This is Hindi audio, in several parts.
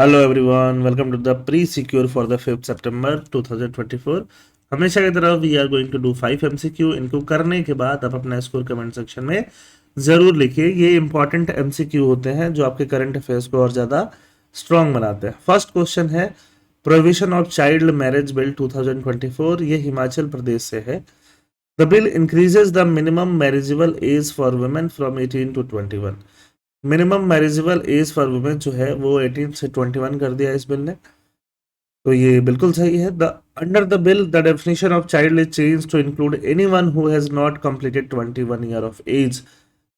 Hello everyone, welcome to the pre secure for the 5th September 2024। हमेशा की तरह we are going to do 5 MCQ. इनको करने के बाद आप अपना स्कोर कमेंट सेक्शन में ज़रूर लिखिए। ये इंपॉर्टेंट एमसीक्यू होते हैं जो आपके करंट अफेयर्स को और ज़्यादा स्ट्रांग बनाते हैं। फर्स्ट क्वेश्चन है, provision of child marriage bill 2024, ये हिमाचल प्रदेश से है। The bill increases the minimum marriageable age for women from 18 to 21। Minimum marriageable age for women जो है वो 18 से 21 कर दिया इस बिल ने, तो ये बिल्कुल सही है। The under the bill the definition of child is change to include anyone who has not completed 21 year of age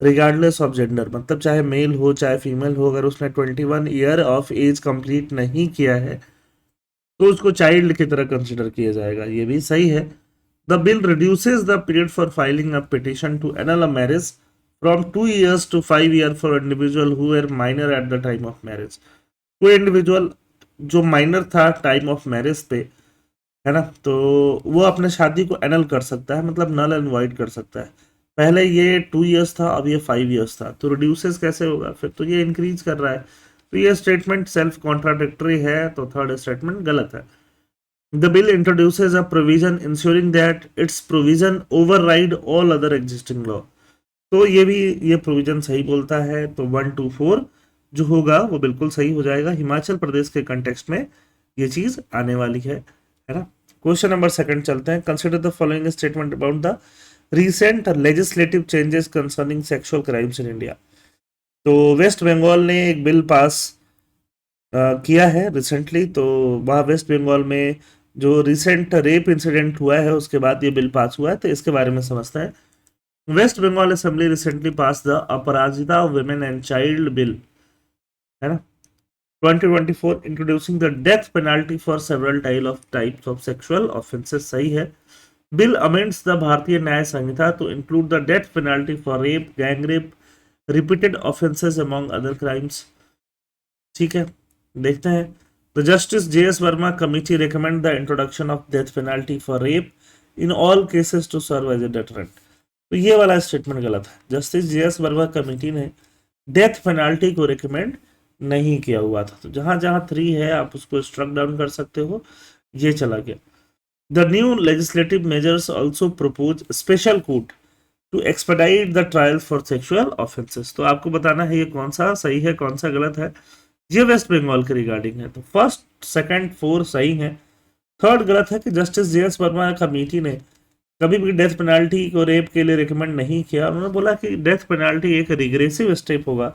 regardless of gender. मतलब चाहे मेल हो चाहे फीमेल हो, अगर उसने 21 ईयर ऑफ एज कंप्लीट नहीं किया है तो उसको चाइल्ड की तरह कंसिडर किया जाएगा। ये भी सही है। The bill reduces the period for filing a petition to annul a marriage from 2 years to 5 years for individual who were minor at the time of marriage। कोई इंडिविजुअल जो माइनर था टाइम ऑफ मैरिज पे, है ना, तो वो अपने शादी को एनल कर सकता है, मतलब नल एंड वाइड कर सकता है। पहले ये 2 इयर्स था, अब ये 5 इयर्स था, तो रिड्यूसेस कैसे होगा फिर? तो ये इंक्रीज कर रहा है। तो ये स्टेटमेंट सेल्फ कॉन्ट्राडिक्टरी है, तो थर्ड स्टेटमेंट गलत है। The bill introduces a provision ensuring that its provision override all other existing law। तो ये प्रोविजन सही बोलता है, तो 124 जो होगा वो बिल्कुल सही हो जाएगा। हिमाचल प्रदेश के कंटेक्स्ट में ये चीज आने वाली है ना। क्वेश्चन नंबर सेकंड चलते हैं। Consider the following statement about the recent legislative changes concerning sexual crimes in India. तो वेस्ट बंगाल ने एक बिल पास किया है रिसेंटली, तो वहाँ वेस्ट बंगाल में जो रिसेंट रेप इंसिडेंट हुआ है उसके बाद ये बिल पास हुआ है, तो इसके बारे में समझते हैं। West Bengal assembly recently pass the Aparajita women and child bill, है ना, 2024, introducing the death penalty for several types of sexual offenses. सही है। Bill amends the Bharatiya Nyaya Sanhita to include the death penalty for rape, gang rape, repeated offenses among other crimes. ठीक है, देखते हैं। The justice J S. Verma committee recommend the introduction of death penalty for rape in all cases to serve as a deterrent. तो ये वाला स्टेटमेंट गलत है। Justice J S. वर्मा कमिटी ने डेथ पेनाल्टी को रिकमेंड नहीं किया हुआ था, तो जहां जहां 3 है आप उसको स्ट्रक डाउन कर सकते हो, ये चला गया। The new legislative measures also propose special court to expedite the trial for sexual offences. तो आपको बताना है ये कौन सा सही है कौन सा गलत है। ये वेस्ट बंगाल के रिगार्डिंग है, तो फर्स्ट सेकंड 4 सही है। थर्ड गलत है कि जस्टिस जे.एस. वर्मा कमेटी ने कभी भी डेथ पेनाल्टी को रेप के लिए रिकमेंड नहीं किया। उन्होंने बोला कि डेथ पेनाल्टी एक रिग्रेसिव स्टेप होगा,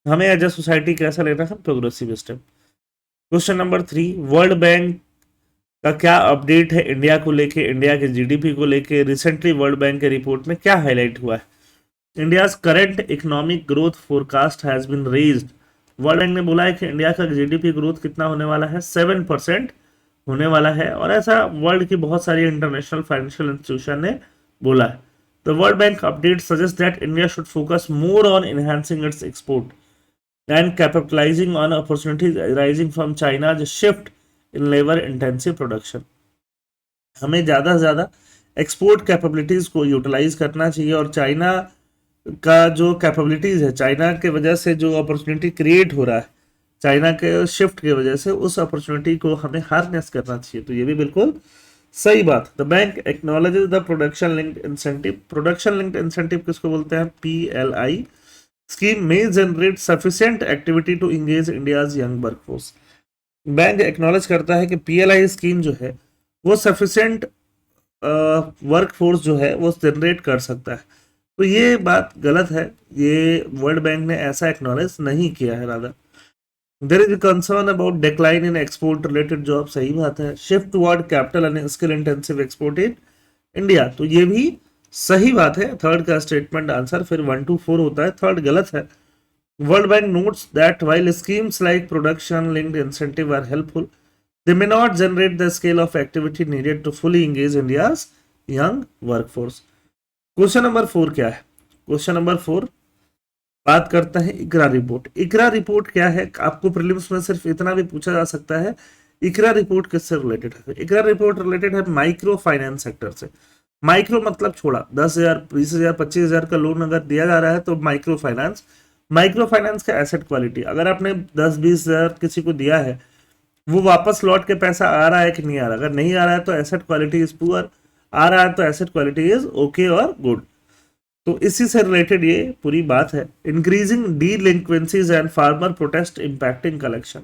हमें एज ए सोसाइटी कैसा लेना है, progressive step. Question number 3, world bank का क्या अपडेट है इंडिया को लेके, इंडिया के जीडीपी को लेके? रिसेंटली वर्ल्ड बैंक के रिपोर्ट में क्या हाईलाइट हुआ है? India's current economic growth forecast has been raised. World Bank ने बोला है कि इंडिया का जीडीपी ग्रोथ कितना होने वाला है, 7% होने वाला है, और ऐसा वर्ल्ड की बहुत सारी इंटरनेशनल फाइनेंशियल इंस्टीट्यूशन ने बोला है। The world bank update suggest that India should focus more on enhancing it's export and capitalizing on opportunities arising from China's shift in labor intensive production। हमें ज़्यादा से ज़्यादा एक्सपोर्ट कैपेबिलिटीज़ को यूटिलाइज करना चाहिए, और चाइना का जो कैपेबिलिटीज़ है, चाइना के वजह से जो अपॉर्चुनिटी क्रिएट हो रहा है, चाइना के शिफ्ट की वजह से, उस अपॉर्चुनिटी को हमें हार्नेस करना चाहिए। तो ये भी बिल्कुल सही बात। The bank acknowledges the production linked incentive. Production linked incentive किसको बोलते हैं? PLI स्कीम में generate sufficient activity to engage India's young workforce. Bank acknowledge करता है कि PLI स्कीम जो है वो सफिशिएंट वर्कफोर्स जो है वो जनरेट कर सकता है, तो ये बात गलत है। ये वर्ल्ड बैंक ने ऐसा एक्नॉलेज नहीं किया है। Rather there is concern about decline in export related job. सही बात है। Shift toward capital and skill intensive export in India, तो ये भी सही बात है। थर्ड का स्टेटमेंट आंसर फिर 1 to 4 होता है, थर्ड गलत है। World Bank notes that while schemes like production linked incentive are helpful, they may not generate the scale of activity needed to fully engage India's young workforce। Question number 4 क्या है? क्वेश्चन नंबर 4 बात करता है इकरा रिपोर्ट। इकरा रिपोर्ट क्या है? आपको प्रीलिम्स में सिर्फ इतना भी पूछा जा सकता है, इकरा रिपोर्ट किससे रिलेटेड है? इकरा रिपोर्ट रिलेटेड है माइक्रो फाइनेंस सेक्टर से। माइक्रो मतलब छोड़ा, 10,000, 20,000, 25,000 का लोन अगर दिया जा रहा है तो माइक्रो फाइनेंस। माइक्रो फाइनेंस का एसेट क्वालिटी, अगर आपने 10-20 हज़ार किसी को दिया है, वो वापस लौट के पैसा आ रहा है कि नहीं आ रहा, अगर नहीं आ रहा है तो एसेट क्वालिटी इज पुअर, आ रहा है तो एसेट क्वालिटी इज ओके और गुड। तो इसी से रिलेटेड ये पूरी बात है। Increasing delinquencies and farmer protest impacting collection,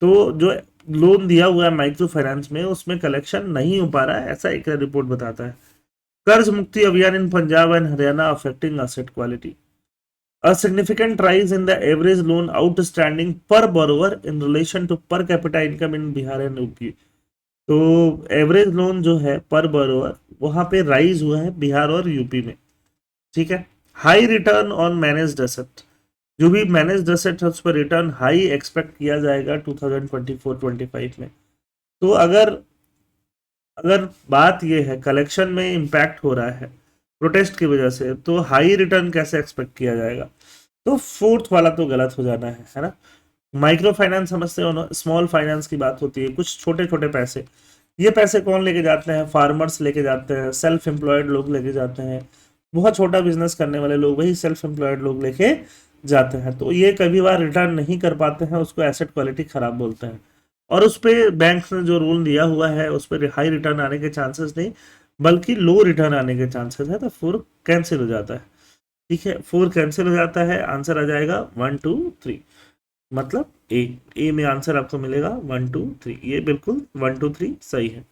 तो जो लोन दिया हुआ है माइक्रो फाइनेंस में उसमें कलेक्शन नहीं हो पा रहा है, ऐसा एक रिपोर्ट बताता है। Karz Mukti Abhiyan in Punjab and Haryana affecting asset quality, a significant rise in the average loan outstanding per borrower in relation to per capita income in Bihar and UP. तो एवरेज लोन जो है पर बोरोवर वहां पे राइज हुआ है बिहार और यूपी में, ठीक है। High return on managed asset, जो भी मैनेज्ड एसेट है उस पर रिटर्न हाई एक्सपेक्ट किया जाएगा 2024-25 में। तो अगर अगर बात यह है कलेक्शन में इम्पैक्ट हो रहा है प्रोटेस्ट की वजह से, तो हाई रिटर्न कैसे एक्सपेक्ट किया जाएगा, तो फोर्थ वाला तो गलत हो जाना है ना। माइक्रो फाइनेंस समझते हो ना, स्मॉल फाइनेंस की बात होती है, कुछ छोटे छोटे पैसे, ये पैसे कौन लेके जाते हैं, फार्मर्स लेके जाते हैं, सेल्फ एम्प्लॉयड लोग लेके जाते हैं, बहुत छोटा बिजनेस करने वाले लोग, वही सेल्फ एम्प्लॉयड लोग लेके जाते हैं। तो ये कभी बार रिटर्न नहीं कर पाते हैं, उसको एसेट क्वालिटी खराब बोलते हैं। और उस पर बैंक ने जो रूल दिया हुआ है उस पर हाई रिटर्न आने के चांसेस नहीं बल्कि लो रिटर्न आने के चांसेस है, तो 4 कैंसिल हो जाता है, ठीक है। 4 कैंसिल हो जाता है, आंसर आ जाएगा 1 2 3, मतलब ए में आंसर आपको मिलेगा 1 2 3, ये बिल्कुल 1 2 3 सही है।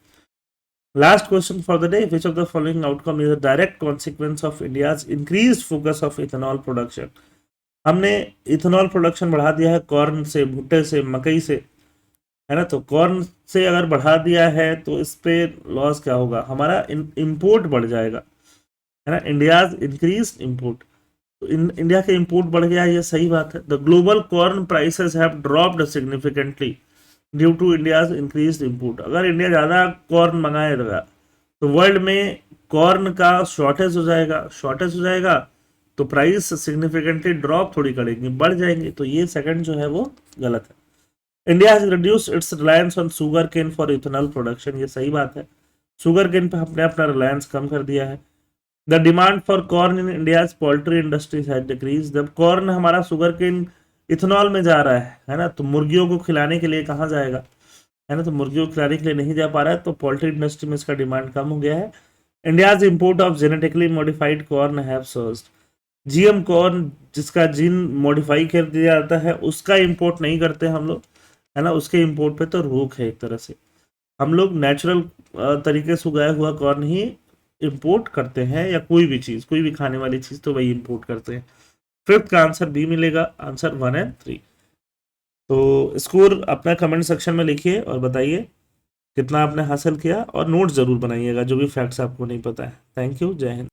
Last question for the day, which of the following outcome is a direct consequence of India's increase focus of ethanol production. हमने इथेनॉल प्रोडक्शन बढ़ा दिया है कॉर्न से, भुट्टे से, मकई से, है ना। तो कॉर्न से अगर बढ़ा दिया है तो इस पे लॉस क्या होगा, हमारा इंपोर्ट बढ़ जाएगा, है ना। इंडियाज इंक्रीज इंपोर्ट, तो इंडिया के इंपोर्ट बढ़ गया, ये सही बात है। The global corn prices have dropped significantly due to India's increase import. अगर इंडिया ज़्यादा कॉर्न मंगाएगा तो वर्ल्ड में कॉर्न का शॉर्टेज हो जाएगा, शॉर्टेज हो जाएगा तो प्राइस सिग्निफिकेंटली ड्रॉप थोड़ी करेंगे, बढ़ जाएंगे। तो ये सेकंड जो है वो गलत है। India has reduced its reliance on sugar cane for ethanol production, ये सही बात है। शुगर केन पे हमने अपना रिलायंस कम कर दिया है। The demand for corn in India poultry industries has decrease, जब कॉर्न हमारा शुगर केन इथेनॉल में जा रहा है ना, तो मुर्गियों को खिलाने के लिए कहाँ जाएगा, है ना। तो मुर्गियों को खिलाने के लिए नहीं जा पा रहा है, तो पोल्ट्री इंडस्ट्री में इसका डिमांड कम हो गया है। India's import of genetically modified corn have surged, GM corn जिसका जीन मॉडिफाई कर दिया जाता है उसका इंपोर्ट नहीं करते हम लोग, है ना। उसके इंपोर्ट पे तो रोक है एक तरह से, हम लोग नेचुरल तरीके से उगाया हुआ कॉर्न ही इंपोर्ट करते हैं, या कोई भी चीज़, कोई भी खाने वाली चीज़ तो वही इंपोर्ट करते हैं। फिफ्थ का आंसर बी मिलेगा, आंसर 1 एंड 3। तो स्कोर अपना कमेंट सेक्शन में लिखिए और बताइए कितना आपने हासिल किया, और नोट जरूर बनाइएगा जो भी फैक्ट्स आपको नहीं पता है। थैंक यू, जय हिंद।